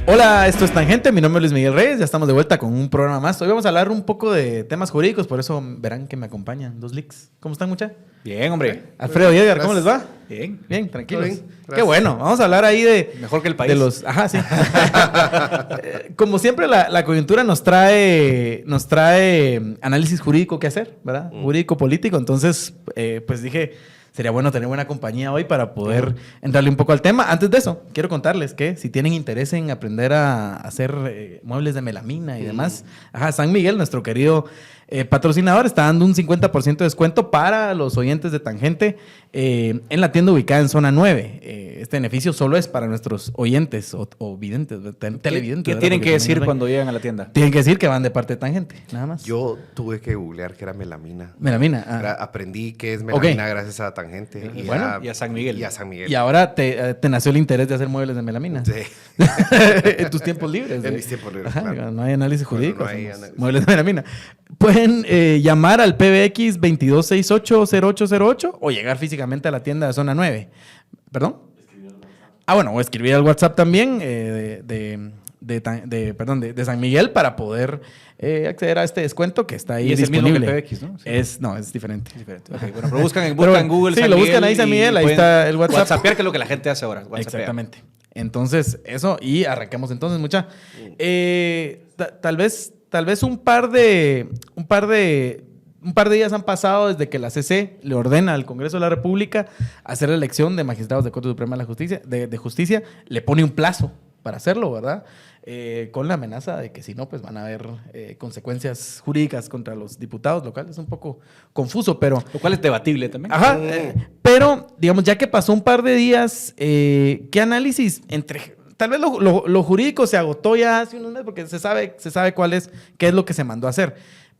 Hola, esto es Tangente, mi nombre es Luis Miguel Reyes, ya estamos de vuelta con un programa más. Hoy vamos a hablar un poco de temas jurídicos, por eso verán que me acompañan dos leaks. ¿Cómo están, mucha? Bien, hombre. Alfredo y Edgar, ¿cómo les va? Bien. Bien, tranquilos. Bien, Qué bueno, vamos a hablar ahí de... Mejor que el país. De los, ajá, sí. Como siempre, la coyuntura nos trae análisis jurídico que hacer, ¿verdad? Jurídico-político, entonces, pues dije... Sería bueno tener buena compañía hoy para poder entrarle un poco al tema. Antes de eso, quiero contarles que si tienen interés en aprender a hacer muebles de melamina y demás, San Miguel, nuestro querido patrocinador, está dando un 50% de descuento para los oyentes de Tangente en la tienda ubicada en Zona 9. Este beneficio solo es para nuestros oyentes o videntes, televidentes. ¿Qué tienen que decir cuando llegan a la tienda? Tienen que decir que van de parte de Tangente, nada más. Yo tuve que googlear que era melamina. Melamina. Aprendí que es melamina gracias a Tangente. Y a San Miguel. Y a San Miguel. Y ahora te nació el interés de hacer muebles de melamina. Sí. En tus tiempos libres. En mis tiempos libres, Ajá, claro. no hay análisis jurídico. No hay análisis. Muebles de melamina. Pueden llamar al PBX 2268-0808 o llegar físicamente a la tienda de Zona 9. ¿Perdón? Bueno, o escribir al WhatsApp también de San Miguel para poder acceder a este descuento que está ahí y es disponible. El mismo que PBX, ¿no? Sí. No, es diferente. Okay, bueno, pero buscan en Google sí, San lo Miguel buscan ahí San Miguel, ahí está el WhatsApp. WhatsAppear, que es lo que la gente hace ahora. Exactamente. Entonces, eso, y arranquemos entonces, mucha. Tal vez un par de días han pasado desde que la CC le ordena al Congreso de la República hacer la elección de magistrados de Corte Suprema de Justicia. Le pone un plazo para hacerlo, ¿verdad? Con la amenaza de que si no, pues van a haber consecuencias jurídicas contra los diputados locales. Es un poco confuso, pero... Lo cual es debatible también. Ajá, pero, digamos, ya que pasó un par de días, ¿qué análisis entre... Tal vez lo jurídico se agotó ya hace unos meses porque se sabe qué es lo que se mandó a hacer,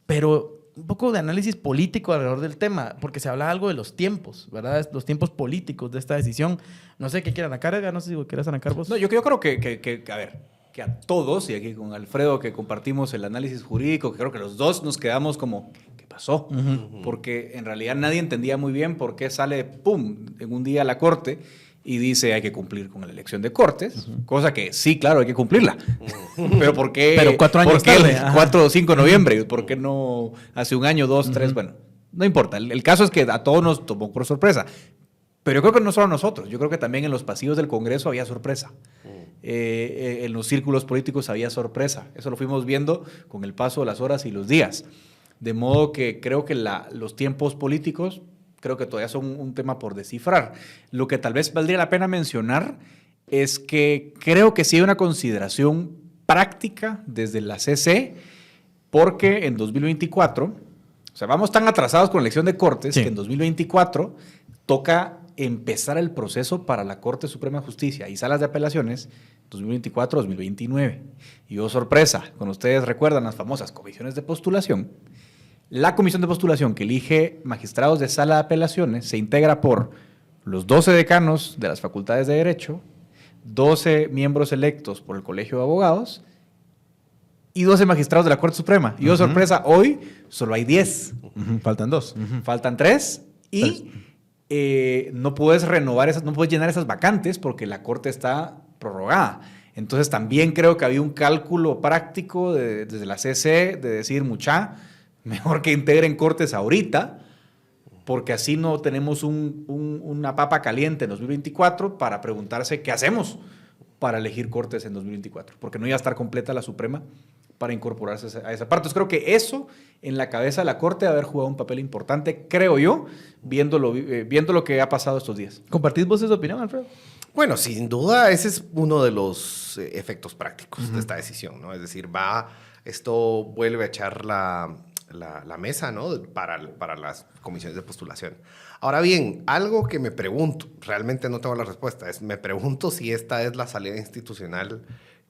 pero un poco de análisis político alrededor del tema, porque se habla algo de los tiempos, ¿verdad? Los tiempos políticos de esta decisión. No sé qué quieran acá, no sé si quieres arrancar vos. No, yo creo que a ver, que a todos, y aquí con Alfredo que compartimos el análisis jurídico, que creo que los dos nos quedamos como, ¿qué pasó? Porque en realidad nadie entendía muy bien por qué sale, pum, en un día a la Corte y dice hay que cumplir con la elección de Cortes, cosa que sí, claro, hay que cumplirla. Pero ¿por qué? Pero 4 años ¿por qué tarde? El 4 o 5 de noviembre? ¿Por qué no hace un año, 2, 3? Bueno, no importa. El caso es que a todos nos tomó por sorpresa. Pero yo creo que no solo a nosotros. Yo creo que también en los pasillos del Congreso había sorpresa. En los círculos políticos había sorpresa. Eso lo fuimos viendo con el paso de las horas y los días. De modo que creo que los tiempos políticos creo que todavía son un tema por descifrar. Lo que tal vez valdría la pena mencionar es que creo que sí hay una consideración práctica desde la CC, porque en 2024, o sea, vamos tan atrasados con la elección de Cortes, sí, que en 2024 toca empezar el proceso para la Corte Suprema de Justicia y salas de apelaciones 2024-2029. Y oh, sorpresa, cuando ustedes recuerdan las famosas comisiones de postulación, la comisión de postulación que elige magistrados de sala de apelaciones se integra por los 12 decanos de las facultades de Derecho, 12 miembros electos por el Colegio de Abogados y 12 magistrados de la Corte Suprema. Y oh, sorpresa, hoy solo hay 10. Faltan 2. Faltan 3 y no puedes renovar no puedes llenar esas vacantes porque la Corte está prorrogada. Entonces también creo que había un cálculo práctico desde la CC de decir, mejor que integren Cortes ahorita, porque así no tenemos una papa caliente en 2024 para preguntarse qué hacemos para elegir Cortes en 2024, porque no iba a estar completa la Suprema para incorporarse a esa parte. Entonces creo que eso en la cabeza de la Corte debe haber jugado un papel importante, creo yo, viendo lo que ha pasado estos días. ¿Compartís vos esa opinión, Alfredo? Bueno, sin duda ese es uno de los efectos prácticos de esta decisión, ¿no? Es decir, esto vuelve a echar la mesa, ¿no? para las comisiones de postulación. Ahora bien, algo que me pregunto, realmente no tengo la respuesta, me pregunto si esta es la salida institucional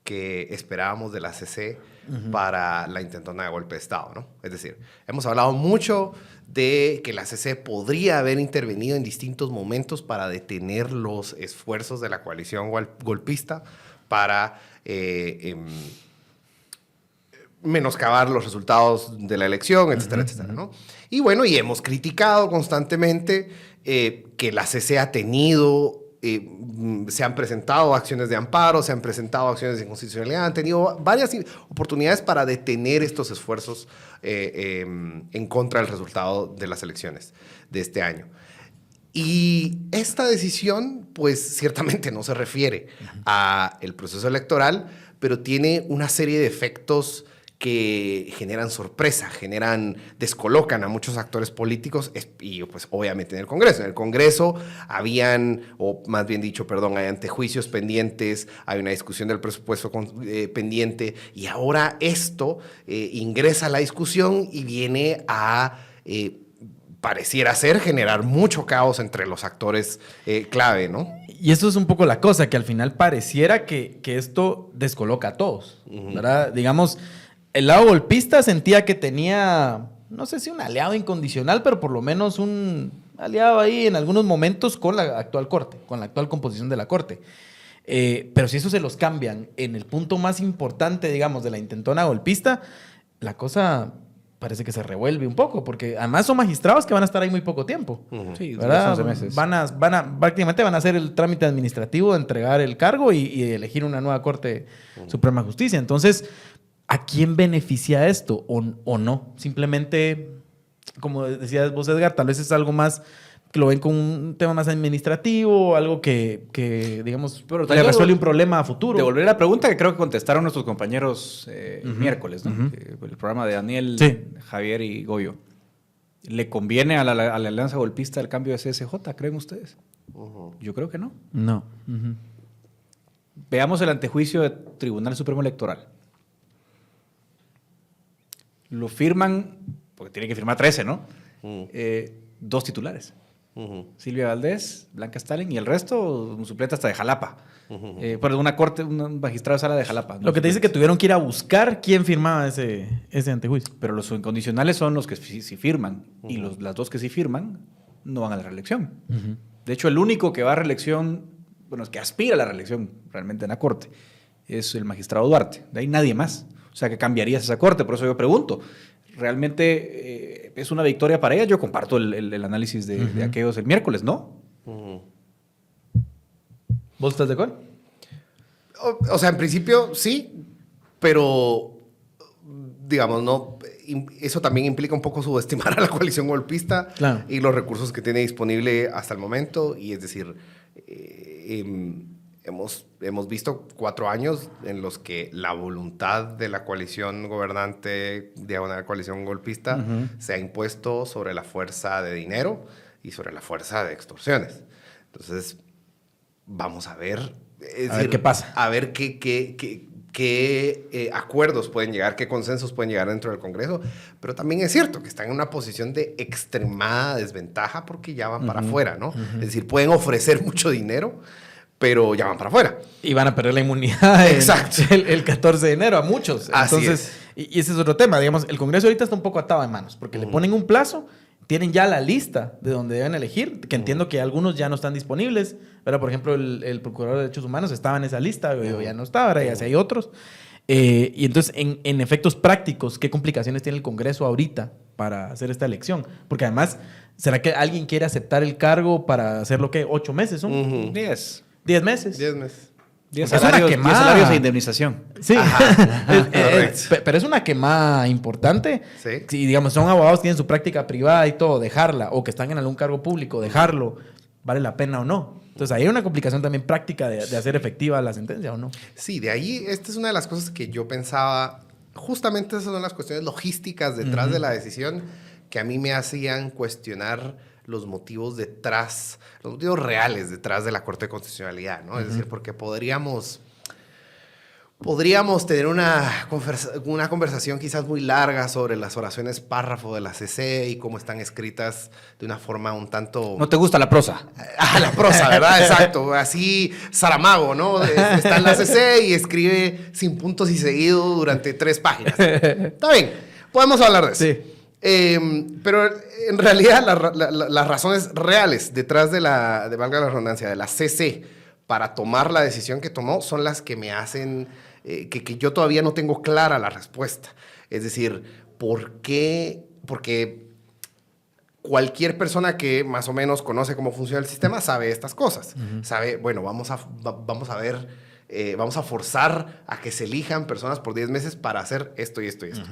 que esperábamos de la CC para la intentona de golpe de Estado, ¿no? Es decir, hemos hablado mucho de que la CC podría haber intervenido en distintos momentos para detener los esfuerzos de la coalición golpista para menoscabar los resultados de la elección, etcétera, etcétera, ¿no? Y bueno, y hemos criticado constantemente que la CC ha tenido, se han presentado acciones de amparo, se han presentado acciones de inconstitucionalidad, han tenido varias oportunidades para detener estos esfuerzos en contra del resultado de las elecciones de este año. Y esta decisión, pues ciertamente no se refiere al proceso electoral, pero tiene una serie de efectos que generan sorpresa, descolocan a muchos actores políticos y pues obviamente en el Congreso. En el Congreso habían, o más bien dicho, perdón, hay antejuicios pendientes, hay una discusión del presupuesto pendiente y ahora esto ingresa a la discusión y viene a... pareciera ser generar mucho caos entre los actores clave, ¿no? Y eso es un poco la cosa, que al final pareciera que esto descoloca a todos, ¿verdad? Digamos, el lado golpista sentía que tenía, no sé si un aliado incondicional, pero por lo menos un aliado ahí en algunos momentos con la actual corte, con la actual composición de la corte. Pero si eso se los cambian en el punto más importante, digamos, de la intentona golpista, la cosa parece que se revuelve un poco, porque además son magistrados que van a estar ahí muy poco tiempo. Sí, ¿verdad? 11 meses. Prácticamente van a hacer el trámite administrativo de entregar el cargo y elegir una nueva Corte Suprema de Justicia. Entonces, ¿a quién beneficia esto o no? Simplemente, como decías vos, Edgar, tal vez es algo más que lo ven como un tema más administrativo, algo que digamos, pero le resuelve un problema a futuro. Devolver la pregunta que creo que contestaron nuestros compañeros miércoles, ¿no? El programa de Daniel, Javier y Goyo. ¿Le conviene a la alianza golpista el cambio de CSJ, creen ustedes? Yo creo que no. No. Veamos el antejuicio del Tribunal Supremo Electoral. Lo firman, porque tiene que firmar 13, ¿no? 2 titulares. Silvia Valdés, Blanca Stalin y el resto, un suplente hasta de Jalapa. Por una corte, un magistrado de sala de Jalapa. Lo que te dice que tuvieron que ir a buscar quién firmaba ese antejuicio. Pero los incondicionales son los que sí firman. Y las 2 que sí firman no van a la reelección. De hecho, el único que va a reelección, bueno, es que aspira a la reelección realmente en la corte, es el magistrado Duarte. De ahí nadie más. O sea, que cambiarías esa corte. Por eso yo pregunto, ¿realmente es una victoria para ella? Yo comparto el análisis de aquellos el miércoles, ¿no? ¿Vos estás de acuerdo? O sea, en principio sí, pero digamos, no. Eso también implica un poco subestimar a la coalición golpista y los recursos que tiene disponible hasta el momento. Y es decir, hemos visto 4 años en los que la voluntad de la coalición gobernante, diagonal coalición golpista, se ha impuesto sobre la fuerza de dinero y sobre la fuerza de extorsiones. Entonces, vamos a ver. A ver qué pasa. A ver qué acuerdos pueden llegar, qué consensos pueden llegar dentro del Congreso. Pero también es cierto que están en una posición de extremada desventaja porque ya van para afuera, ¿no? Es decir, pueden ofrecer mucho dinero, pero ya van para afuera. Y van a perder la inmunidad el 14 de enero a muchos. Así Entonces, y ese es otro tema. Digamos, el Congreso ahorita está un poco atado en manos porque le ponen un plazo, tienen ya la lista de donde deben elegir, que entiendo que algunos ya no están disponibles. Pero, por ejemplo, el Procurador de Derechos Humanos estaba en esa lista, yo ya no estaba, ahora ya sí hay otros. Y entonces, en efectos prácticos, ¿qué complicaciones tiene el Congreso ahorita para hacer esta elección? Porque además, ¿será que alguien quiere aceptar el cargo para hacerlo qué? ¿8 meses son? 10. 10 meses. 10 meses. 10 salarios de indemnización. Sí, pero es una quemada importante. Sí. Si, digamos, son abogados, tienen su práctica privada y todo, dejarla, o que están en algún cargo público, dejarlo, ¿vale la pena o no? Entonces, ahí hay una complicación también práctica de hacer efectiva la sentencia, ¿o no? Sí, de ahí, esta es una de las cosas que yo pensaba, justamente esas son las cuestiones logísticas detrás de la decisión que a mí me hacían cuestionar los motivos reales detrás de la Corte de Constitucionalidad, ¿no? Es decir, porque podríamos tener una conversación quizás muy larga sobre las oraciones párrafo de la CC y cómo están escritas de una forma un tanto... ¿No te gusta la prosa? La prosa, ¿verdad? Exacto. Así, Saramago, ¿no? Está en la CC y escribe sin puntos y seguido durante 3 páginas. Está bien, podemos hablar de eso. Sí. Pero en realidad las razones reales detrás valga la redundancia, de la CC para tomar la decisión que tomó son las que me hacen que yo todavía no tengo clara la respuesta. Es decir, ¿por qué? Porque cualquier persona que más o menos conoce cómo funciona el sistema sabe estas cosas. Sabe, bueno, vamos a ver, vamos a forzar a que se elijan personas por 10 meses para hacer esto y esto y esto.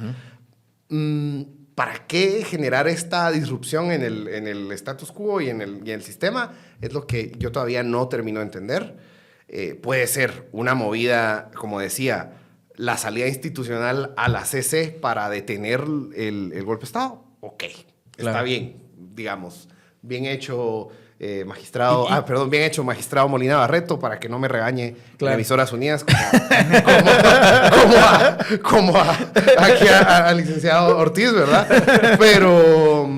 ¿Para qué generar esta disrupción en el status quo y en el sistema? Es lo que yo todavía no termino de entender. Puede ser una movida, como decía, la salida institucional a la CC para detener el golpe de Estado. Ok, está bien, digamos. Bien hecho, magistrado. Bien hecho, magistrado Molina Barreto, para que no me regañe la Emisoras Unidas, como aquí al licenciado Ortiz, ¿verdad? Pero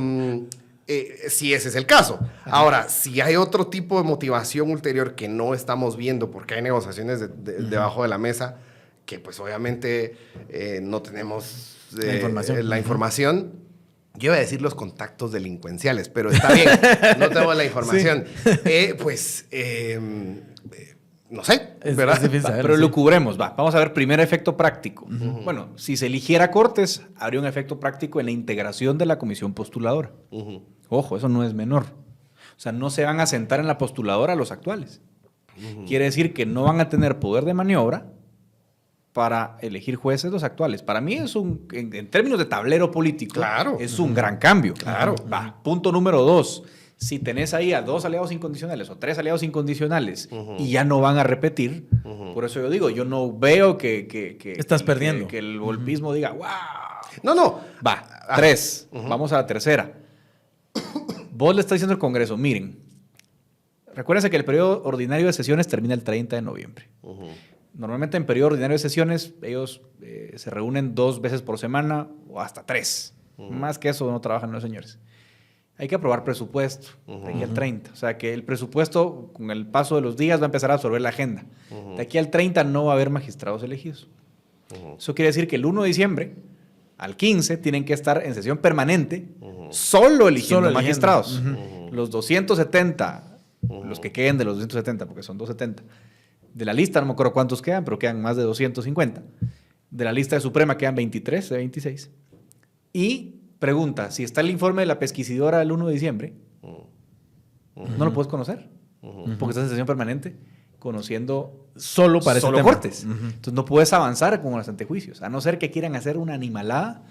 si ese es el caso. Ahora, si hay otro tipo de motivación ulterior que no estamos viendo, porque hay negociaciones debajo de la mesa, que pues obviamente no tenemos la información. Yo iba a decir los contactos delincuenciales, pero está bien, no tengo la información. No sé, ¿verdad? Es difícil saberlo, pero lo cubremos, va. Vamos a ver primer efecto práctico. Bueno, si se eligiera Cortes, habría un efecto práctico en la integración de la comisión postuladora. Ojo, eso no es menor. O sea, no se van a sentar en la postuladora los actuales. Quiere decir que no van a tener poder de maniobra para elegir jueces los actuales. Para mí es en términos de tablero político, claro, es un gran cambio. Claro. Va. Punto número 2. Si tenés ahí a 2 aliados incondicionales o 3 aliados incondicionales y ya no van a repetir, por eso yo digo, yo no veo que estás perdiendo. Que el golpismo diga, wow. No. Va. 3. Vamos a la tercera. Vos le estás diciendo al Congreso, miren, recuérdense que el periodo ordinario de sesiones termina el 30 de noviembre. Normalmente en periodo ordinario de sesiones ellos se reúnen 2 veces por semana o hasta 3. Más que eso no trabajan los señores. Hay que aprobar presupuesto de aquí al 30. O sea que el presupuesto con el paso de los días va a empezar a absorber la agenda. De aquí al 30 no va a haber magistrados elegidos. Eso quiere decir que el 1 de diciembre al 15 tienen que estar en sesión permanente solo eligiendo magistrados. Los 270, los que queden de los 270, porque son 270, de la lista, no me acuerdo cuántos quedan, pero quedan más de 250. De la lista de Suprema quedan 23 de 26. Y pregunta, si está el informe de la pesquisidora del 1 de diciembre, no lo puedes conocer, porque estás en sesión permanente conociendo solo para ese tema. Cortes. Entonces no puedes avanzar con los antejuicios, a no ser que quieran hacer una animalada,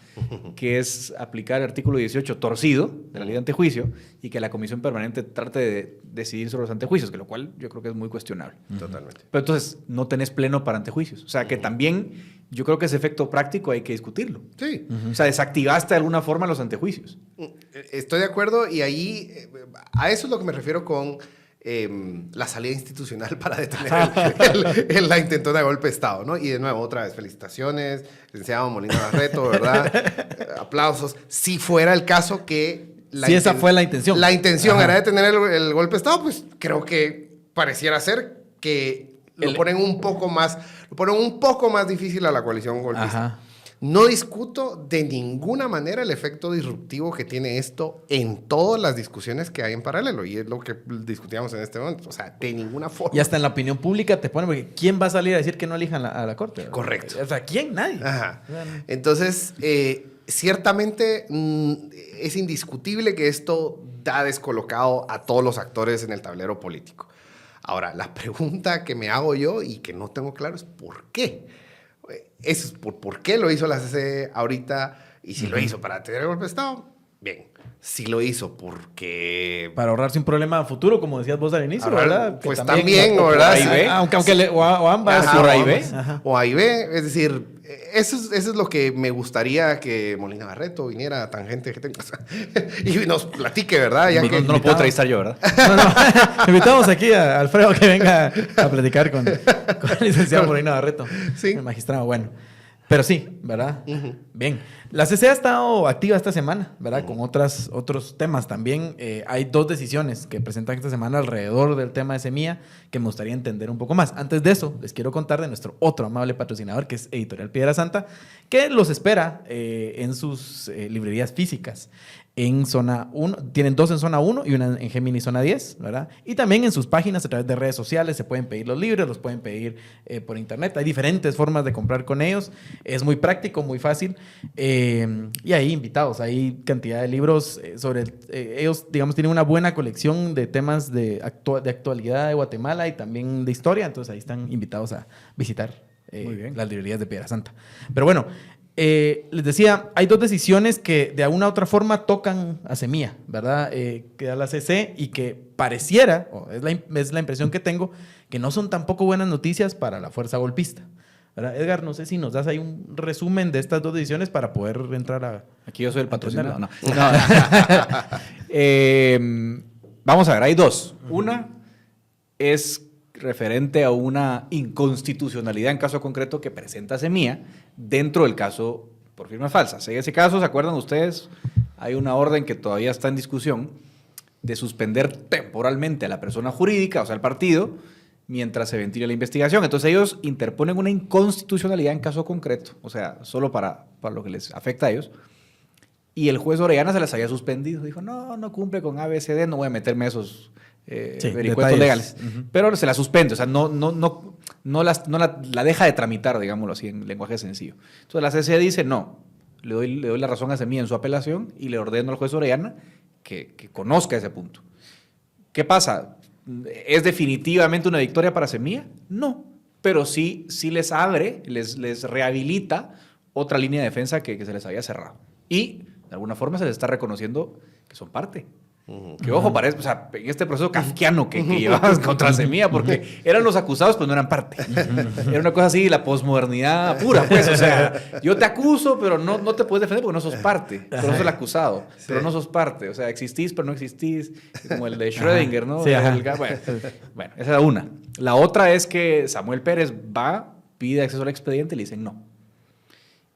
que es aplicar el artículo 18 torcido de la ley de antejuicio y que la comisión permanente trate de decidir sobre los antejuicios, que lo cual yo creo que es muy cuestionable. Totalmente. Pero entonces no tenés pleno para antejuicios. O sea que también yo creo que ese efecto práctico hay que discutirlo. Sí. O sea, desactivaste de alguna forma los antejuicios. Estoy de acuerdo y ahí a eso es lo que me refiero con la salida institucional para detener la intentona de golpe de Estado, ¿no? Y de nuevo, otra vez, felicitaciones, licenciado Molina Barreto, ¿verdad? Aplausos. Si fuera el caso que... esa fue la intención. La intención era detener el golpe de Estado, pues creo que pareciera ser que lo ponen un poco más difícil a la coalición golpista. No discuto de ninguna manera el efecto disruptivo que tiene esto en todas las discusiones que hay en paralelo. Y es lo que discutíamos en este momento. O sea, de ninguna forma. Y hasta en la opinión pública te ponen, porque ¿quién va a salir a decir que no elijan a la Corte? Correcto. O sea, ¿quién? Nadie. Ajá. Entonces, ciertamente es indiscutible que esto da descolocado a todos los actores en el tablero político. Ahora, la pregunta que me hago yo y que no tengo claro es ¿por qué? Eso es por qué lo hizo la CC ahorita, y si lo hizo para tener el golpe de Estado, bien. Si lo hizo porque... Para ahorrarse un problema futuro, como decías vos al inicio, ¿verdad? Pues también, ¿verdad? O ambas. Ajá, por o ahí ambas. ve. O ahí ve. Es decir, eso es lo que me gustaría que Molina Barreto viniera a Tangente que tengo, y nos platique, ¿verdad? Ya No lo puedo entrevistar yo, ¿verdad? No. Invitamos aquí a Alfredo que venga a platicar con el licenciado Molina Barreto. Sí. El magistrado, bueno. Pero sí, ¿verdad? Bien. La CC ha estado activa esta semana, ¿verdad? Con otros temas también. Hay 2 decisiones que presentan esta semana alrededor del tema de semilla que me gustaría entender un poco más. Antes de eso, les quiero contar de nuestro otro amable patrocinador, que es Editorial Piedra Santa, que los espera en sus librerías físicas. en zona 1, tienen 2 en zona 1 y una en Gemini zona 10, ¿verdad? Y también en sus páginas a través de redes sociales se pueden pedir los libros, los pueden pedir por internet. Hay diferentes formas de comprar con ellos. Es muy práctico, muy fácil. Y hay invitados, hay cantidad de libros sobre... ellos, digamos, tienen una buena colección de temas de actualidad de Guatemala y también de historia. Entonces ahí están invitados a visitar las librerías de Piedra Santa. Pero bueno... les decía, hay 2 decisiones que de alguna u otra forma tocan a Semilla, ¿verdad? Que da la CC y que pareciera, es la impresión que tengo, que no son tampoco buenas noticias para la fuerza golpista, ¿verdad? Edgar, no sé si nos das ahí un resumen de estas 2 decisiones para poder entrar a... Aquí yo soy el patrocinador. No. Vamos a ver, hay 2. Una es referente a una inconstitucionalidad en caso concreto que presenta Semilla dentro del caso por firmas falsas. En ese caso, ¿se acuerdan ustedes? Hay una orden que todavía está en discusión de suspender temporalmente a la persona jurídica, o sea, al partido, mientras se ventila la investigación. Entonces ellos interponen una inconstitucionalidad en caso concreto, o sea, solo para lo que les afecta a ellos. Y el juez Orellana se les había suspendido. Dijo, no cumple con ABCD, no voy a meterme a esos vericuetos legales. Pero se la suspende, o sea, no la deja de tramitar, digámoslo así, en lenguaje sencillo. Entonces la CC dice, no, le doy la razón a Semilla en su apelación y le ordeno al juez Orellana que conozca ese punto. ¿Qué pasa? ¿Es definitivamente una victoria para Semilla? No, pero sí les abre, les rehabilita otra línea de defensa que se les había cerrado. Y de alguna forma se les está reconociendo que son parte. Que ojo, parece, o sea, en este proceso kafkiano que llevabas contra Semilla, porque eran los acusados, pero no eran parte. Era una cosa así, la posmodernidad pura, pues, o sea, yo te acuso, pero no te puedes defender porque no sos parte. Pero sos el acusado, pero no sos parte. O sea, existís, pero no existís, como el de Schrödinger, ¿no? Sí, bueno, esa era una. La otra es que Samuel Pérez pide acceso al expediente y le dicen no.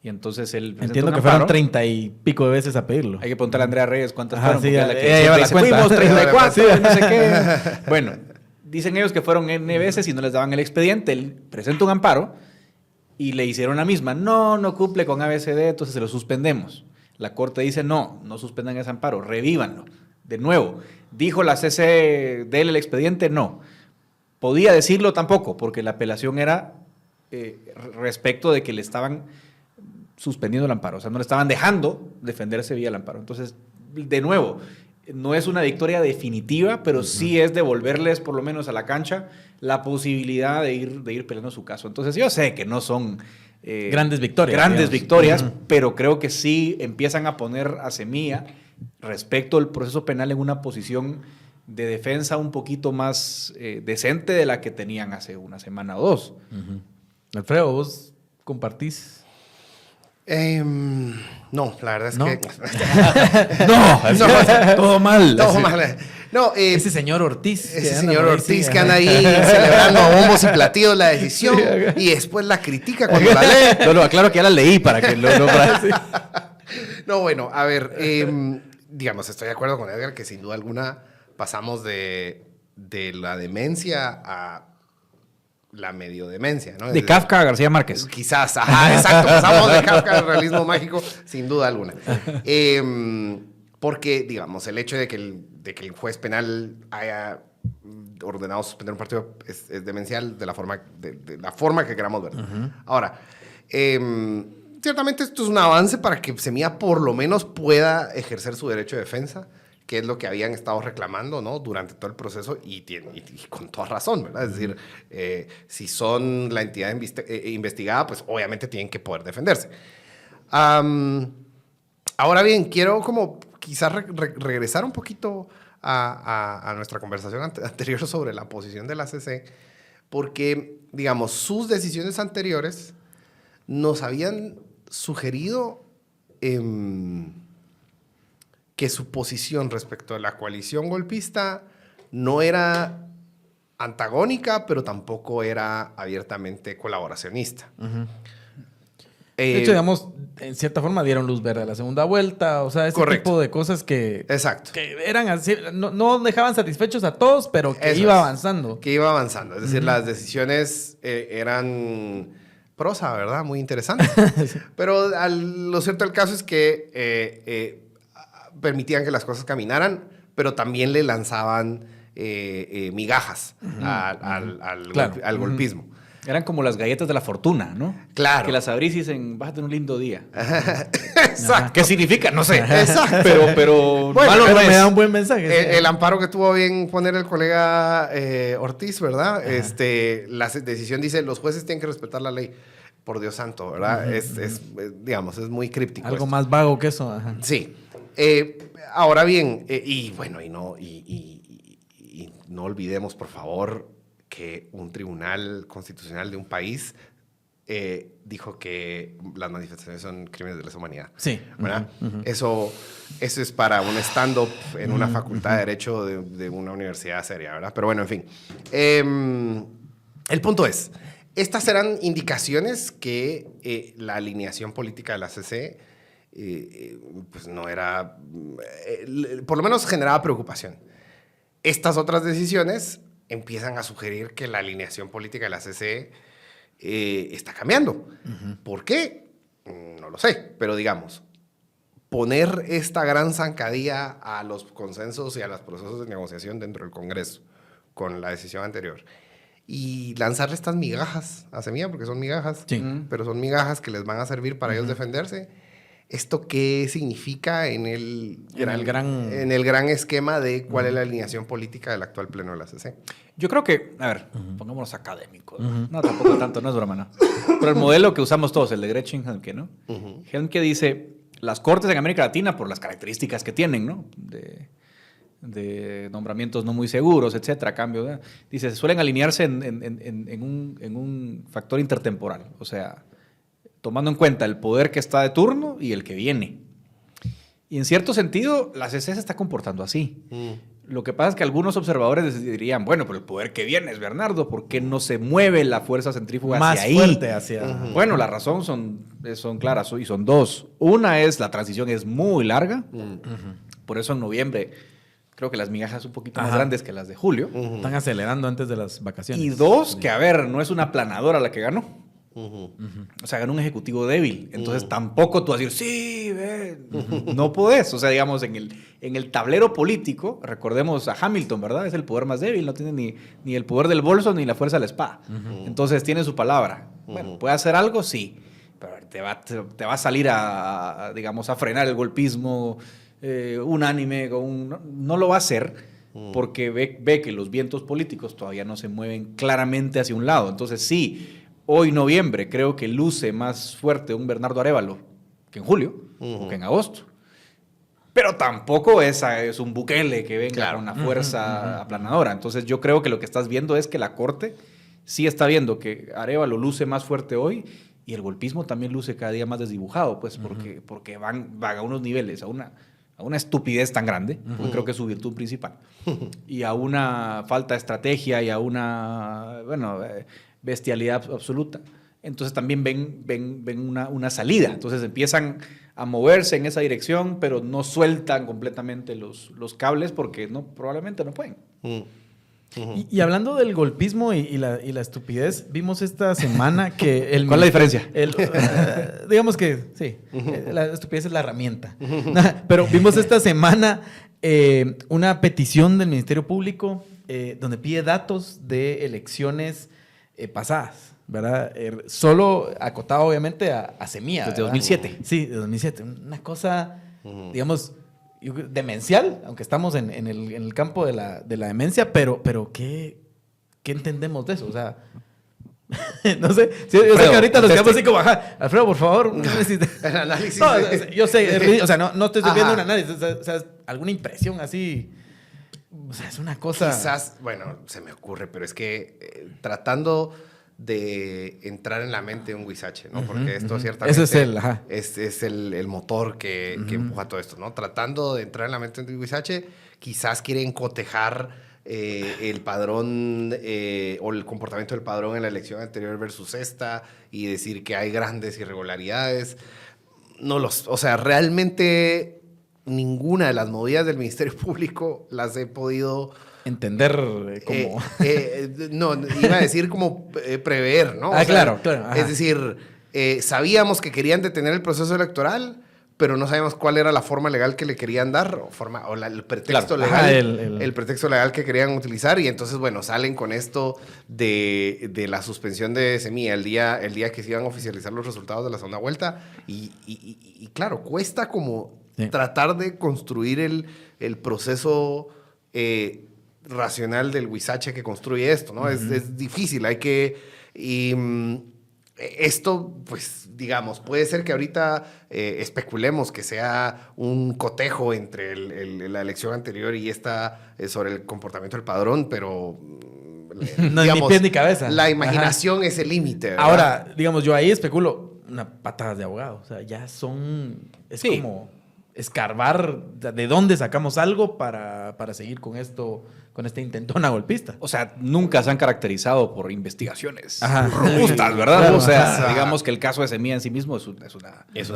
Y entonces él entiendo que fueron 30 y pico de veces a pedirlo. Hay que preguntarle a Andrea Reyes cuántas fueron. Sí, ella lleva la cuenta. Fuimos 34, no sé qué. Bueno, dicen ellos que fueron N veces y no les daban el expediente. Él presenta un amparo y le hicieron la misma. No cumple con ABCD, entonces se lo suspendemos. La corte dice, no suspendan ese amparo, revívanlo. De nuevo, dijo la CC, déle el expediente, no. Podía decirlo tampoco, porque la apelación era respecto de que le estaban suspendiendo el amparo, o sea, no le estaban dejando defenderse vía el amparo. Entonces, de nuevo, no es una victoria definitiva, pero sí es devolverles por lo menos a la cancha la posibilidad de ir peleando su caso. Entonces, yo sé que no son grandes victorias, pero creo que sí empiezan a poner a Semilla respecto al proceso penal en una posición de defensa un poquito más decente de la que tenían hace una semana o 2. Alfredo, ¿vos compartís? No, la verdad es ¿No? que... Todo mal. Todo mal. No, ese señor Ortiz. Ese señor Ortiz que anda ahí celebrando a bombos y platillos la decisión y después la critica cuando la lee. No, aclaro que ya la leí para que No, bueno, a ver, digamos, estoy de acuerdo con Edgar que sin duda alguna pasamos de la demencia a la medio demencia, ¿no? De Kafka a García Márquez. Quizás, exacto, pasamos de Kafka al realismo mágico, sin duda alguna. Porque, digamos, el hecho de que el juez penal haya ordenado suspender un partido es demencial de la forma que queramos verlo. Ahora, ciertamente esto es un avance para que Semilla por lo menos pueda ejercer su derecho de defensa, que es lo que habían estado reclamando, ¿no? Durante todo el proceso y con toda razón, ¿verdad? Es decir, si son la entidad investigada, pues obviamente tienen que poder defenderse. Ahora bien, quiero como quizás regresar un poquito a nuestra conversación anterior sobre la posición de la CC, porque, digamos, sus decisiones anteriores nos habían sugerido que su posición respecto a la coalición golpista no era antagónica, pero tampoco era abiertamente colaboracionista. De hecho, digamos, en cierta forma dieron luz verde a la segunda vuelta, o sea, ese tipo de cosas que eran así, no dejaban satisfechos a todos, pero que iba avanzando. Que iba avanzando, es decir, las decisiones eran prosa, ¿verdad? Muy interesante. Pero lo cierto del caso es que permitían que las cosas caminaran, pero también le lanzaban migajas al golpismo. Eran como las galletas de la fortuna, ¿no? Claro. Que las abrís y dicen, vas a tener un lindo día. Exacto. ¿Qué significa? No sé. Exacto. Pero Bueno, malo Pero no me es. da un buen mensaje. El amparo que tuvo bien poner el colega Ortiz, ¿verdad? La decisión dice, los jueces tienen que respetar la ley. Por Dios santo, ¿verdad? Digamos, es muy críptico. Algo esto. más vago que eso. Ajá. Sí. Ahora bien, y no olvidemos, por favor, que un tribunal constitucional de un país dijo que las manifestaciones son crímenes de lesa humanidad. Sí. ¿Verdad? Eso es para un stand-up en una facultad de Derecho de una universidad seria, ¿verdad? Pero bueno, en fin. El punto es, estas eran indicaciones que la alineación política de la CC pues no era, por lo menos generaba preocupación. Estas otras decisiones empiezan a sugerir que la alineación política de la CC está cambiando. ¿Por qué? No lo sé, pero digamos, poner esta gran zancadilla a los consensos y a los procesos de negociación dentro del Congreso con la decisión anterior y lanzarle estas migajas a Semilla, porque son migajas, Sí. pero son migajas que les van a servir para ellos defenderse. ¿Esto qué significa en el gran esquema de cuál es la alineación política del actual pleno de la CC? Yo creo que, a ver, pongámonos académicos. No, tampoco tanto, no es broma, no. Pero el modelo que usamos todos, el de Gretchen Helmke, ¿no? Helmke dice, las cortes en América Latina, por las características que tienen, ¿no? De nombramientos no muy seguros, etcétera, cambio, ¿verdad? Dice, se suelen alinearse en un factor intertemporal, o sea, tomando en cuenta el poder que está de turno y el que viene. Y en cierto sentido, la CC se está comportando así. Lo que pasa es que algunos observadores dirían, bueno, pero el poder que viene es Bernardo, ¿por qué no se mueve la fuerza centrífuga Más hacia ahí? fuerte hacia... Bueno, la razón son claras y son dos. Una es la transición es muy larga, por eso en noviembre creo que las migajas son un poquito más grandes que las de julio. Están acelerando antes de las vacaciones. Y dos, que a ver, no es una planadora la que ganó. O sea, ganó un ejecutivo débil. Entonces tampoco tú vas a decir, sí, ve. No podés. O sea, digamos, en el tablero político, recordemos a Hamilton, ¿verdad? Es el poder más débil. No tiene ni el poder del bolso ni la fuerza de la espada. Entonces tiene su palabra. Bueno, ¿puede hacer algo? Sí. Pero te va a salir digamos, a frenar el golpismo unánime. No lo va a hacer porque ve que los vientos políticos todavía no se mueven claramente hacia un lado. Entonces sí, hoy noviembre creo que luce más fuerte un Bernardo Arévalo que en julio o que en agosto. Pero tampoco es un Bukele que venga con una fuerza aplanadora. Entonces yo creo que lo que estás viendo es que la Corte sí está viendo que Arévalo luce más fuerte hoy y el golpismo también luce cada día más desdibujado, pues porque van a unos niveles, a una estupidez tan grande, porque creo que es su virtud principal, y a una falta de estrategia y a una, bestialidad absoluta. Entonces también ven una salida. Entonces empiezan a moverse en esa dirección, pero no sueltan completamente los cables porque probablemente no pueden. Y hablando del golpismo y la estupidez, vimos esta semana que... ¿Cuál es la diferencia? Digamos que sí, la estupidez es la herramienta. Pero vimos esta semana una petición del Ministerio Público donde pide datos de elecciones pasadas, ¿verdad? Solo acotado obviamente a Semilla. Desde ¿verdad? 2007. Sí, de 2007. Una cosa, digamos... demencial, aunque estamos en el campo de la demencia, pero ¿qué entendemos de eso? O sea, no sé. Sí, yo sé que ahorita nos quedamos así como, Alfredo, por favor, un análisis. El análisis. No, yo sé, o sea, no estoy viendo un análisis, o sea, alguna impresión así. O sea, es una cosa. Quizás, bueno, se me ocurre, pero es que tratando de entrar en la mente de un huizache, ¿no? Porque esto ciertamente es el motor que empuja todo esto, ¿no? Tratando de entrar en la mente de un huizache, quizás quieren cotejar el padrón o el comportamiento del padrón en la elección anterior versus esta y decir que hay grandes irregularidades. O sea, realmente ninguna de las movidas del Ministerio Público las he podido entender como... no, iba a decir como prever, ¿no? Claro. Ajá. Es decir, sabíamos que querían detener el proceso electoral, pero no sabemos cuál era la forma legal que le querían dar, el pretexto Claro. legal, Ajá, el pretexto legal que querían utilizar, y entonces, bueno, salen con esto de la suspensión de Semilla el día que se iban a oficializar los resultados de la segunda vuelta, y claro, cuesta como tratar de construir el proceso racional del huizache que construye esto, ¿no? Es difícil, hay que... esto, pues, digamos, puede ser que ahorita especulemos que sea un cotejo entre la elección anterior y esta sobre el comportamiento del padrón, pero... no hay ni pies ni cabeza. La imaginación es el límite, ¿verdad? Ahora, digamos, yo ahí especulo una patada de abogado. O sea, ya son... Es como escarbar de dónde sacamos algo para seguir con esto, con esta intentona golpista. O sea, nunca se han caracterizado por investigaciones Ajá. robustas, ¿verdad? Claro. O sea, Ajá. digamos que el caso de Semilla en sí mismo es una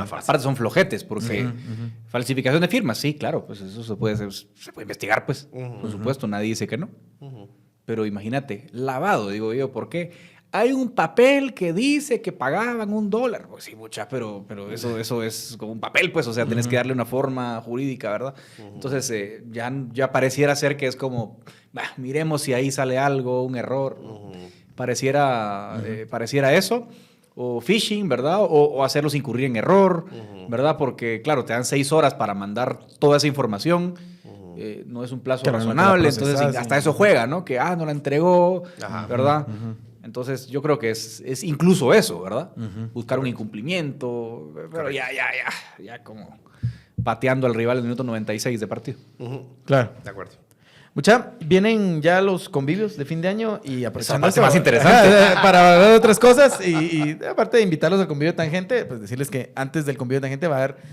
farsa. Aparte son flojetes, porque falsificación de firmas, sí, claro, pues eso se puede investigar, pues, por supuesto, nadie dice que no. Pero imagínate, lavado, digo yo, ¿por qué? Hay un papel que dice que pagaban $1. Pues sí, mucha, pero eso es como un papel, pues, o sea, tenés que darle una forma jurídica, ¿verdad? Entonces, ya pareciera ser que es como, miremos si ahí sale algo, un error. Pareciera eso. O phishing, ¿verdad? O hacerlos incurrir en error, ¿verdad? Porque, claro, te dan 6 horas para mandar toda esa información. No es un plazo razonable, entonces hasta eso juega, ¿no? Que, no la entregó, ¿verdad? Entonces, yo creo que es incluso eso, ¿verdad? Buscar un incumplimiento, pero ya como pateando al rival en el minuto 96 de partido. Claro. De acuerdo. Mucha, vienen ya los convivios de fin de año y aprovechando Esa parte esto, más interesante. para hablar de otras cosas y aparte de invitarlos al convivio de Tangente, pues decirles que antes del convivio de Tangente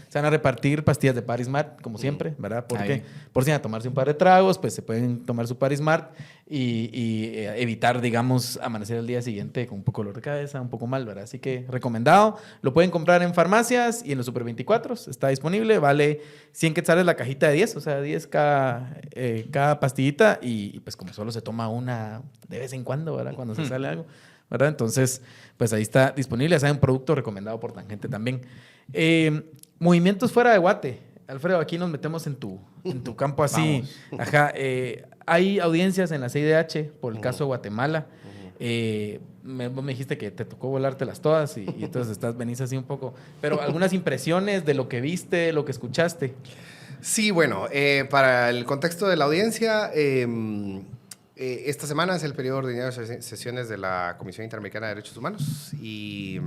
se van a repartir pastillas de Parismart, como siempre, ¿verdad? Porque por si van a tomarse un par de tragos, pues se pueden tomar su Parismart y evitar, digamos, amanecer el día siguiente con un poco de dolor de cabeza, un poco mal, ¿verdad? Así que recomendado. Lo pueden comprar en farmacias y en los Super 24. Está disponible. Vale 100 quetzales la cajita de 10, o sea, 10 cada pastillita y pues como solo se toma una de vez en cuando, ¿verdad? Cuando se sale algo, ¿verdad? Entonces, pues ahí está disponible. Ya un producto recomendado por Tangente también. Movimientos fuera de Guate. Alfredo, aquí nos metemos en tu campo así. Vamos. Ajá. Hay audiencias en la CIDH por el caso de Guatemala. Vos me dijiste que te tocó volártelas todas y entonces venís así un poco. Pero algunas impresiones de lo que viste, lo que escuchaste. Sí, bueno, para el contexto de la audiencia, esta semana es el periodo ordinario de sesiones de la Comisión Interamericana de Derechos Humanos y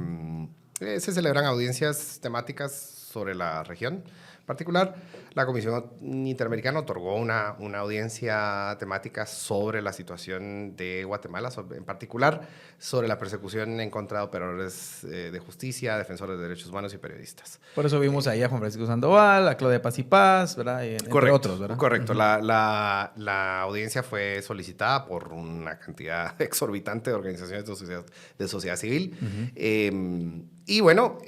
se celebran audiencias temáticas sobre la región. En particular, la Comisión Interamericana otorgó una audiencia temática sobre la situación de Guatemala, en particular sobre la persecución en contra de operadores de justicia, defensores de derechos humanos y periodistas. Por eso vimos ahí a Juan Francisco Sandoval, a Claudia Paz y Paz, ¿verdad? Entre otros, ¿verdad? Correcto. La audiencia fue solicitada por una cantidad exorbitante de organizaciones de sociedad civil. Y bueno...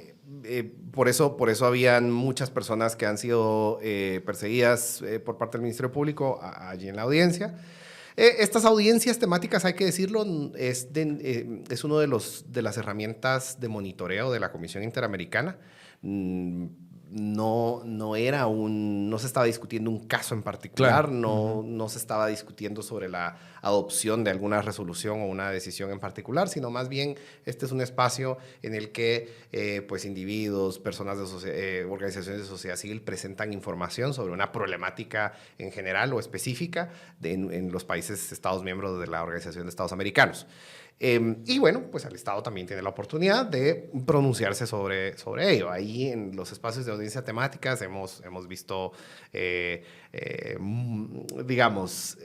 por eso habían muchas personas que han sido perseguidas por parte del Ministerio Público allí en la audiencia. Estas audiencias temáticas, hay que decirlo, es uno de las herramientas de monitoreo de la Comisión Interamericana. No se estaba discutiendo un caso en particular, claro. No se estaba discutiendo sobre la adopción de alguna resolución o una decisión en particular, sino más bien este es un espacio en el que pues individuos, personas organizaciones de sociedad civil presentan información sobre una problemática en general o específica en los países estados miembros de la Organización de Estados Americanos. Y bueno, pues el Estado también tiene la oportunidad de pronunciarse sobre ello. Ahí en los espacios de audiencia temáticas hemos visto, digamos,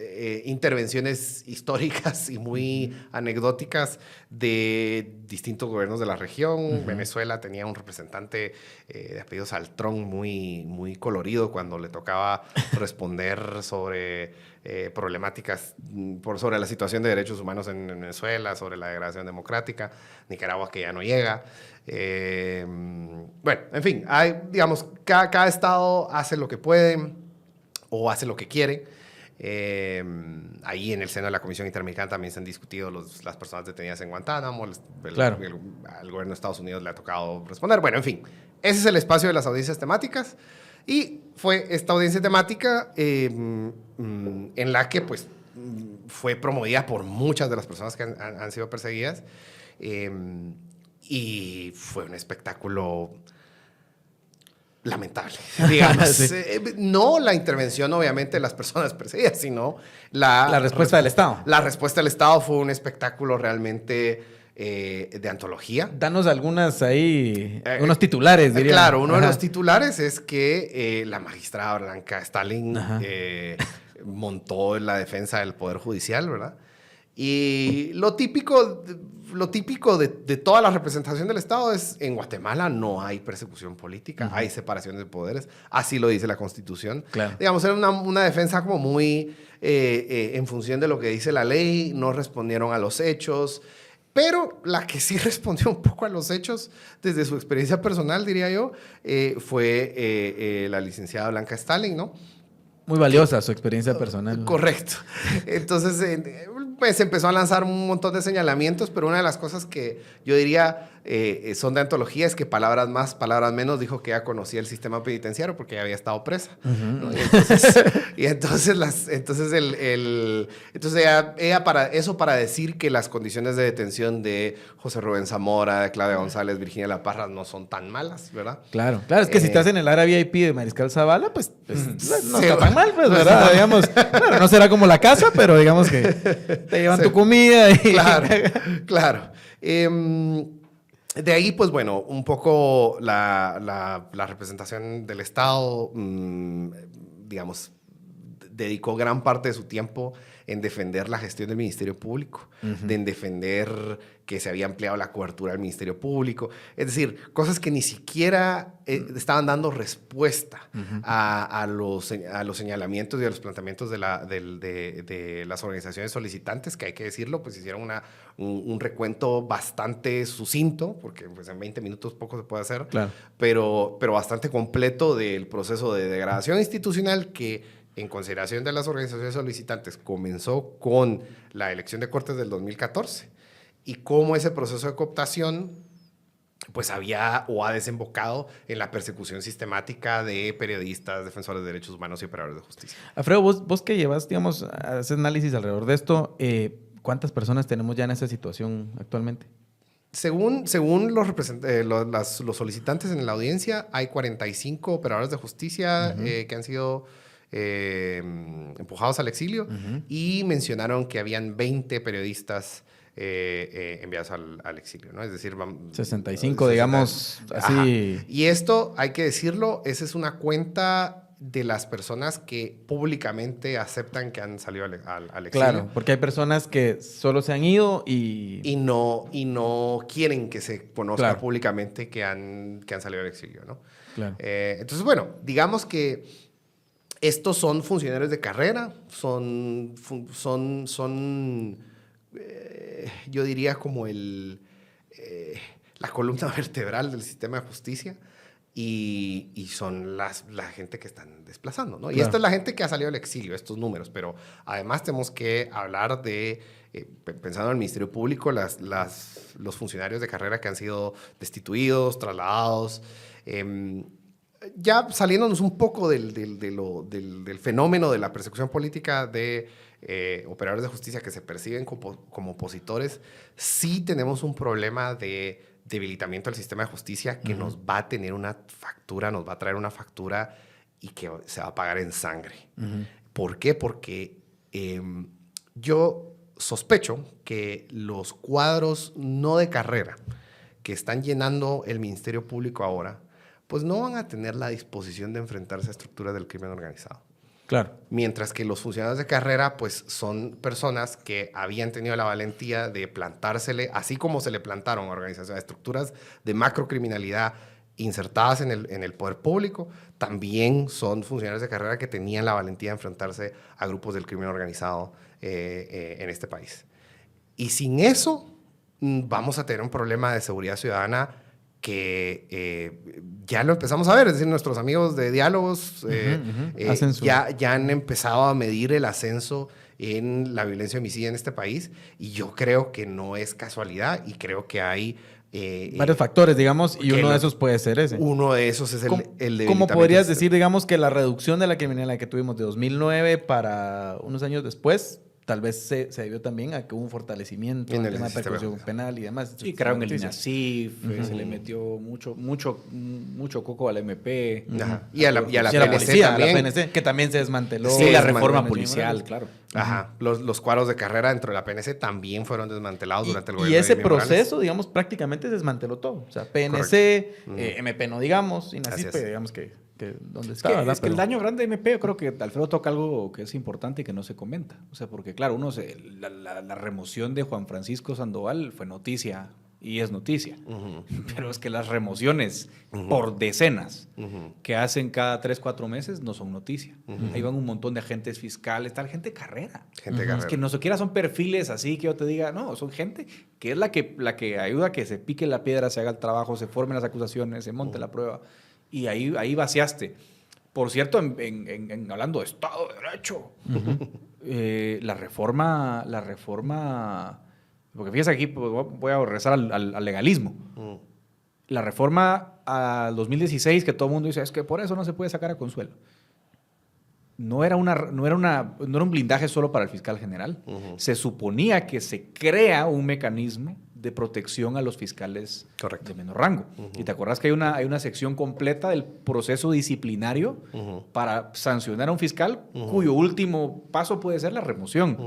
intervenciones históricas y muy anecdóticas de distintos gobiernos de la región. Venezuela tenía un representante de apellido Saltrón muy colorido cuando le tocaba responder sobre problemáticas sobre la situación de derechos humanos en Venezuela, sobre la degradación democrática. Nicaragua, que ya no llega. Bueno, en fin, digamos, cada estado hace lo que puede o hace lo que quiere. Ahí en el seno de la Comisión Interamericana también se han discutido las personas detenidas en Guantánamo. Claro. Al gobierno de Estados Unidos le ha tocado responder. Bueno, en fin, ese es el espacio de las audiencias temáticas. Y fue esta audiencia temática en la que pues fue promovida por muchas de las personas que han sido perseguidas. Y fue un espectáculo lamentable, digamos. Sí. No la intervención, obviamente, de las personas perseguidas, sino La respuesta del Estado. La respuesta del Estado fue un espectáculo realmente de antología. Danos algunas ahí, unos titulares, diría. Claro, uno de los titulares es que la magistrada Blanca Stalin montó en la defensa del Poder Judicial, ¿verdad? Y lo típico de toda la representación del Estado es, en Guatemala no hay persecución política, hay separación de poderes, así lo dice la Constitución. Claro. Digamos, era una defensa como muy en función de lo que dice la ley, no respondieron a los hechos, pero la que sí respondió un poco a los hechos, desde su experiencia personal, diría yo, fue la licenciada Blanca Stalin, ¿no? Muy valiosa su experiencia personal. Correcto. Entonces, pues empezó a lanzar un montón de señalamientos, pero una de las cosas que yo diría son de antología es que palabras más, palabras menos, dijo que ella conocía el sistema penitenciario porque ella había estado presa. ¿No? Y entonces ella para decir que las condiciones de detención de José Rubén Zamora, de Claudia González, Virginia La Parra no son tan malas, ¿verdad? Claro, es que si estás en el área VIP de Mariscal Zavala, pues no sí, está tan mal, pues, ¿verdad? Digamos, claro, no será como la casa, pero digamos que te llevan tu comida y... Claro. De ahí, pues bueno, un poco la representación del Estado, digamos, dedicó gran parte de su tiempo en defender la gestión del Ministerio Público, en defender que se había ampliado la cobertura del Ministerio Público. Es decir, cosas que ni siquiera estaban dando respuesta a los señalamientos y a los planteamientos de las organizaciones solicitantes, que hay que decirlo, pues hicieron un recuento bastante sucinto, porque pues, en 20 minutos poco se puede hacer, claro. pero bastante completo del proceso de degradación institucional que, en consideración de las organizaciones solicitantes, comenzó con la elección de Cortes del 2014 y cómo ese proceso de cooptación pues había o ha desembocado en la persecución sistemática de periodistas, defensores de derechos humanos y operadores de justicia. Alfredo, vos que llevas, digamos, haces análisis alrededor de esto, ¿cuántas personas tenemos ya en esa situación actualmente? Según los solicitantes en la audiencia, hay 45 operadores de justicia que han sido empujados al exilio y mencionaron que habían 20 periodistas enviados al exilio, ¿no? Es decir, 65, digamos, así. Ajá. Y esto, hay que decirlo, esa es una cuenta de las personas que públicamente aceptan que han salido al exilio. Claro, porque hay personas que solo se han ido y no quieren que se conozca claro. públicamente que han salido al exilio, ¿no? Claro. Entonces, bueno, digamos que estos son funcionarios de carrera, yo diría como la columna vertebral del sistema de justicia y son la gente que están desplazando, ¿no? Y claro. esta es la gente que ha salido del exilio, estos números, pero además tenemos que hablar de, pensando en el Ministerio Público, los funcionarios de carrera que han sido destituidos, trasladados. Ya saliéndonos un poco del fenómeno de la persecución política de operadores de justicia que se perciben como opositores, sí tenemos un problema de debilitamiento del sistema de justicia que nos va a tener una factura, nos va a traer una factura y que se va a pagar en sangre. ¿Por qué? Porque yo sospecho que los cuadros no de carrera que están llenando el Ministerio Público ahora pues no van a tener la disposición de enfrentarse a estructuras del crimen organizado. Claro. Mientras que los funcionarios de carrera, pues son personas que habían tenido la valentía de plantársele, así como se le plantaron a organizaciones, estructuras de macrocriminalidad insertadas en el poder público, también son funcionarios de carrera que tenían la valentía de enfrentarse a grupos del crimen organizado en este país. Y sin eso, vamos a tener un problema de seguridad ciudadana que ya lo empezamos a ver, es decir, nuestros amigos de Diálogos ya han empezado a medir el ascenso en la violencia homicida en este país, y yo creo que no es casualidad, y creo que hay varios factores, digamos, y uno de esos puede ser ese. Uno de esos es el debilitamiento. ¿Cómo podrías decir, digamos, que la reducción de la criminalidad que tuvimos de 2009 para unos años después, tal vez se debió también a que hubo un fortalecimiento en el tema de persecución penal y demás? Sí, crearon el INASIF, se le metió mucho coco al MP. Y a la PNC policía, también. a la PNC, que también se desmanteló. Sí, la reforma policial, claro. Ajá. Los cuadros de carrera dentro de la PNC también fueron desmantelados durante el Y gobierno ese de Jimmy Morales. proceso, digamos, prácticamente se desmanteló todo. O sea, PNC, MP no digamos, y Así NACIP, es. digamos que donde está. Es que el daño grande de MP, yo creo que Alfredo toca algo que es importante y que no se comenta. O sea, porque claro, la remoción de Juan Francisco Sandoval fue noticia y es noticia. Pero es que las remociones por decenas que hacen cada 3, 4 meses no son noticia. Ahí van un montón de agentes fiscales, tal, gente de carrera. Gente de carrera. Es que no siquiera son perfiles así que yo te diga, no, son gente que es la que ayuda a que se pique la piedra, se haga el trabajo, se formen las acusaciones, se monte la prueba. Y ahí vaciaste. Por cierto, hablando de Estado de Derecho, la reforma, porque fíjese aquí, pues, voy a regresar al legalismo. La reforma al 2016, que todo el mundo dice, es que por eso no se puede sacar a Consuelo. No era un blindaje solo para el fiscal general. Se suponía que se crea un mecanismo de protección a los fiscales de menor rango. Y te acuerdas que hay una sección completa del proceso disciplinario para sancionar a un fiscal cuyo último paso puede ser la remoción.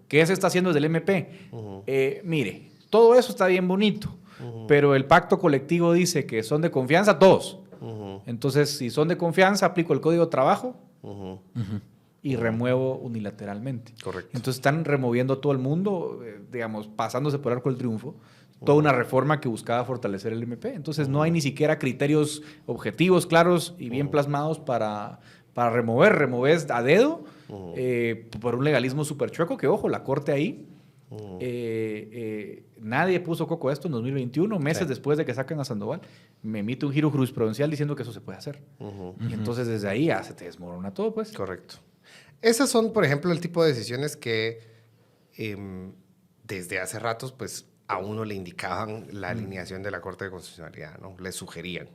¿Qué se está haciendo desde el MP? Mire, todo eso está bien bonito, pero el pacto colectivo dice que son de confianza todos. Entonces, si son de confianza, aplico el Código de Trabajo y remuevo unilateralmente. Correcto. Entonces están removiendo todo el mundo, digamos, pasándose por arco el triunfo, toda una reforma que buscaba fortalecer el MP. Entonces no hay ni siquiera criterios objetivos, claros y bien plasmados para remover a dedo por un legalismo súper chueco, que ojo, la Corte ahí, nadie puso coco a esto en 2021, meses después de que sacan a Sandoval, me emite un giro jurisprudencial diciendo que eso se puede hacer. Y entonces desde ahí ya se te desmorona todo, pues. Correcto. Esas son, por ejemplo, el tipo de decisiones que desde hace ratos, pues, a uno le indicaban la alineación de la Corte de Constitucionalidad, ¿no? Le sugerían.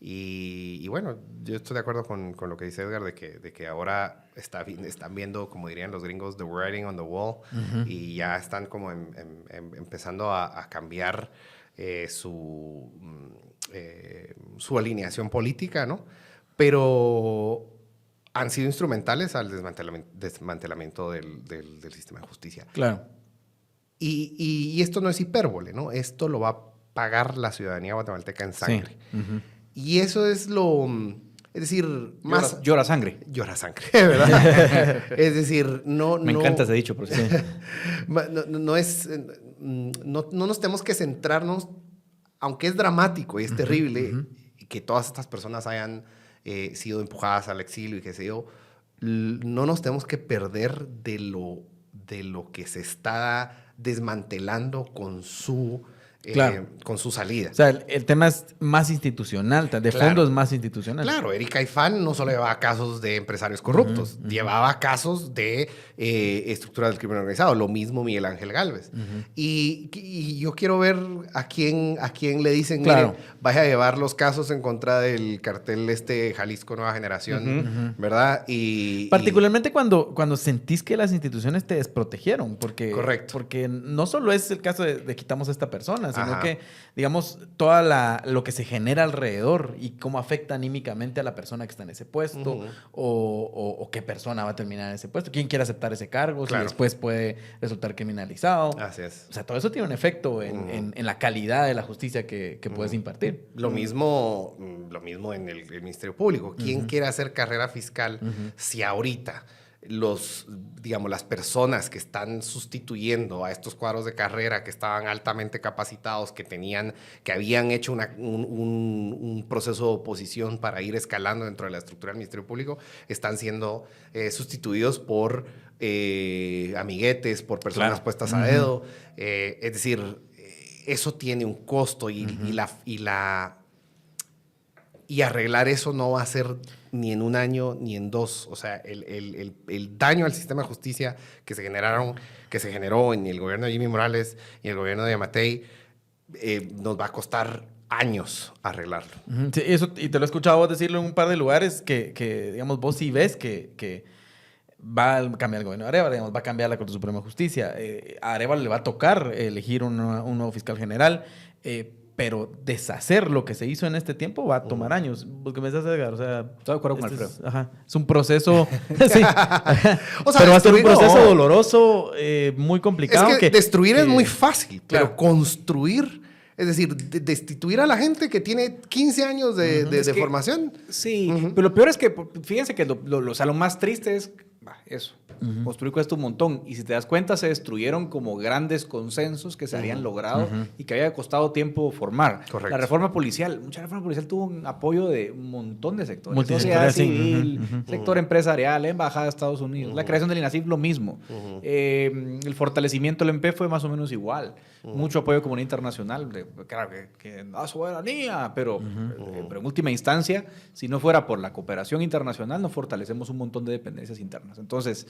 Y bueno, yo estoy de acuerdo con lo que dice Edgar, de que ahora están viendo, como dirían los gringos, the writing on the wall, y ya están como empezando a cambiar su alineación política, ¿no? Pero han sido instrumentales al desmantelamiento del sistema de justicia. Claro. Y esto no es hipérbole, ¿no? Esto lo va a pagar la ciudadanía guatemalteca en sangre. Sí. Y eso es lo... Es decir, más... Llora sangre. Llora sangre, ¿verdad? Es decir, no... Me encanta ese dicho, por cierto. No nos tenemos que centrarnos, aunque es dramático y es terrible que todas estas personas hayan sido empujadas al exilio y qué sé yo, no nos tenemos que perder de lo que se está desmantelando con su salida. O sea, el tema es más institucional, de fondo es más institucional. Claro, Eric Caifán no solo llevaba casos de empresarios corruptos, llevaba casos de estructuras del crimen organizado, lo mismo Miguel Ángel Gálvez. Y yo quiero ver a quién le dicen, mire, vaya a llevar los casos en contra del cartel Jalisco Nueva Generación, ¿verdad? Particularmente cuando sentís que las instituciones te desprotegieron, porque no solo es el caso de quitamos a esta persona, sino que, digamos, lo que se genera alrededor y cómo afecta anímicamente a la persona que está en ese puesto, o qué persona va a terminar en ese puesto, quién quiere aceptar ese cargo, si después puede resultar criminalizado. Así es. O sea, todo eso tiene un efecto en la calidad de la justicia que puedes impartir. Lo mismo en el Ministerio Público. ¿Quién quiere hacer carrera fiscal si ahorita las personas que están sustituyendo a estos cuadros de carrera que estaban altamente capacitados, que habían hecho un proceso de oposición para ir escalando dentro de la estructura del Ministerio Público, están siendo sustituidos por amiguetes, por personas puestas a dedo? Es decir, eso tiene un costo y la Y arreglar eso no va a ser ni en un año ni en dos. O sea, el daño al sistema de justicia que se generó en el gobierno de Jimmy Morales y el gobierno de Yamatei, nos va a costar años arreglarlo. Sí, eso, y te lo he escuchado vos decirlo en un par de lugares que digamos, vos sí ves que va a cambiar el gobierno de Arévalo, digamos, va a cambiar la Corte Suprema de Justicia. A Arévalo le va a tocar elegir un nuevo fiscal general, pero deshacer lo que se hizo en este tiempo va a tomar años. ¿Vos qué me estás, Edgar? O sea, Estoy de acuerdo con Alfredo. Es un proceso... sí. O sea, pero va a ser un proceso no. doloroso, muy complicado. Es que destruir es muy fácil, claro. pero construir, es decir, destituir a la gente que tiene 15 años de formación. Sí, pero lo peor es que, fíjense que o sea, lo más triste es eso. Construir cuesta un montón. Y si te das cuenta, se destruyeron como grandes consensos que se habían logrado y que había costado tiempo formar. Correcto. La reforma policial, mucha reforma policial tuvo un apoyo de un montón de sectores. Multisectorial, Sociedad sí. civil, sector empresarial, embajada de Estados Unidos. La creación del INASIF, lo mismo. El fortalecimiento del MP fue más o menos igual. Mucho apoyo de comunidad internacional. Claro, que da soberanía, pero en última instancia, si no fuera por la cooperación internacional, no fortalecemos un montón de dependencias internas. Entonces,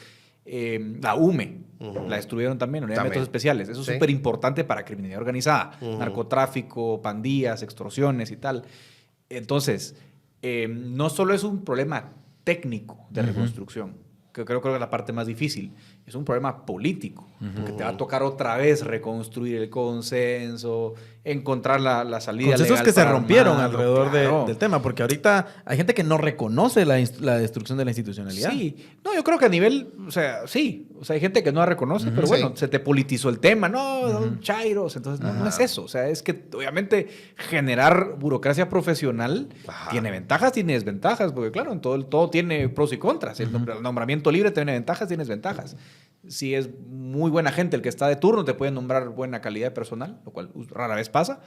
la UME la destruyeron también, unidad de métodos especiales. Eso es súper importante para criminalidad organizada, narcotráfico, pandillas, extorsiones y tal. Entonces, no solo es un problema técnico de reconstrucción, que creo que es la parte más difícil, es un problema político, porque te va a tocar otra vez reconstruir el consenso, encontrar la salida consensos legal que se para rompieron armarlo, alrededor claro. del tema, porque ahorita hay gente que no reconoce la destrucción de la institucionalidad. Sí, no, yo creo que a nivel, o sea, sí, o sea, hay gente que no la reconoce, pero bueno, se te politizó el tema, no, chairos, entonces no es eso, o sea, es que obviamente generar burocracia profesional tiene ventajas, tiene desventajas, porque claro, en todo tiene pros y contras, el nombramiento libre tiene ventajas, tiene desventajas. Si es muy buena gente el que está de turno, te pueden nombrar buena calidad de personal, lo cual rara vez pasa.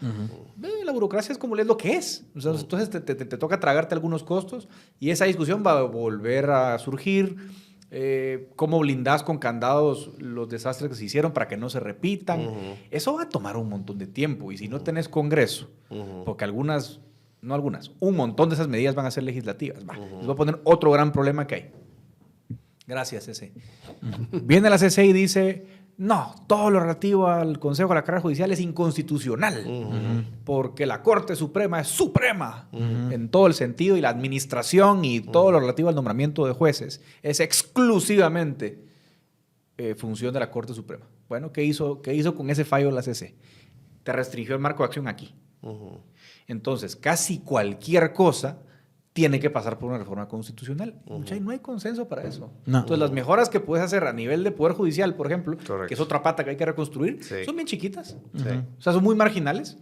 La burocracia es como es lo que es. O sea, entonces te toca tragarte algunos costos y esa discusión va a volver a surgir. Cómo blindás con candados los desastres que se hicieron para que no se repitan. Eso va a tomar un montón de tiempo. Y si no tenés congreso, porque un montón de esas medidas van a ser legislativas. Les voy a poner otro gran problema que hay. Gracias, CC. Viene la CC y dice, no, todo lo relativo al Consejo de la Carrera Judicial es inconstitucional, porque la Corte Suprema es suprema en todo el sentido, y la administración y todo lo relativo al nombramiento de jueces es exclusivamente función de la Corte Suprema. Bueno, ¿qué hizo con ese fallo la CC? Te restringió el marco de acción aquí. Entonces, casi cualquier cosa tiene que pasar por una reforma constitucional. No hay consenso para eso. No. Entonces, las mejoras que puedes hacer a nivel de Poder Judicial, por ejemplo, que es otra pata que hay que reconstruir, son bien chiquitas. O sea, son muy marginales.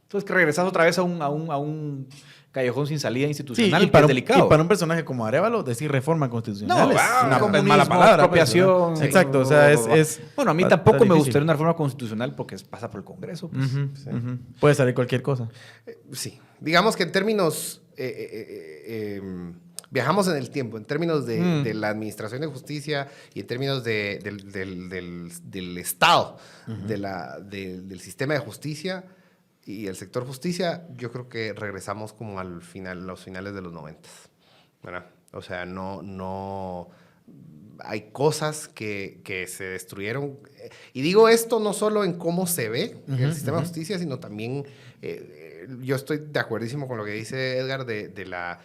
Entonces, que regresas otra vez a un callejón sin salida institucional, y para que es delicado. Y para un personaje como Arévalo, decir reforma constitucional es una mala palabra. Apropiación. Pues, ¿no? Exacto, o sea, es... Bueno, a mí tampoco me gustaría una reforma constitucional porque pasa por el Congreso. Pues. Puede salir cualquier cosa. Sí. Digamos que en términos... viajamos en el tiempo, en términos de la administración de justicia y en términos del Estado, del sistema de justicia y el sector justicia. Yo creo que regresamos como los finales de los 90, ¿verdad? O sea, no hay cosas que se destruyeron. Y digo esto no solo en cómo se ve el sistema de justicia, sino también... yo estoy de acuerdísimo con lo que dice Edgar de la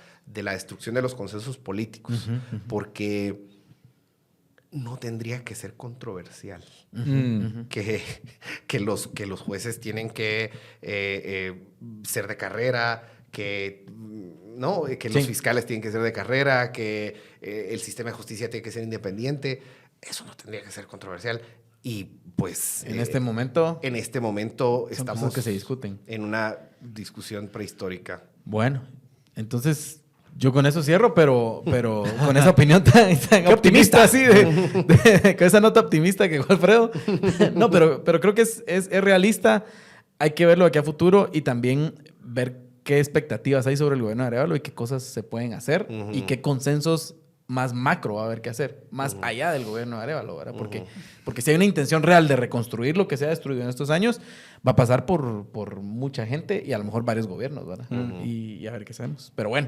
destrucción de los consensos políticos, porque no tendría que ser controversial que los jueces tienen que ser de carrera, que los fiscales tienen que ser de carrera, que el sistema de justicia tiene que ser independiente. Eso no tendría que ser controversial. Y pues... En este momento estamos cosas que se discuten. En una discusión prehistórica. Bueno, entonces yo con eso cierro, pero con esa opinión tan optimista así, con esa nota optimista que dijo Alfredo. No, pero creo que es realista. Hay que verlo aquí a futuro y también ver qué expectativas hay sobre el gobierno de Arévalo y qué cosas se pueden hacer y qué consensos más macro va a haber que hacer, más allá del gobierno de Arévalo, ¿verdad? Porque si hay una intención real de reconstruir lo que se ha destruido en estos años, va a pasar por mucha gente y a lo mejor varios gobiernos, ¿verdad? Y a ver qué hacemos. Pero bueno,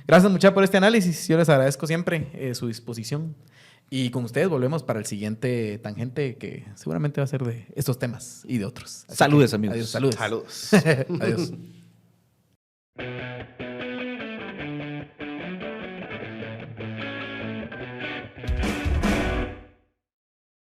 gracias muchachos por este análisis. Yo les agradezco siempre su disposición. Y con ustedes volvemos para el siguiente tangente que seguramente va a ser de estos temas y de otros. Así Saludes, que, amigos. Adiós, saludos. Saludos. Adiós.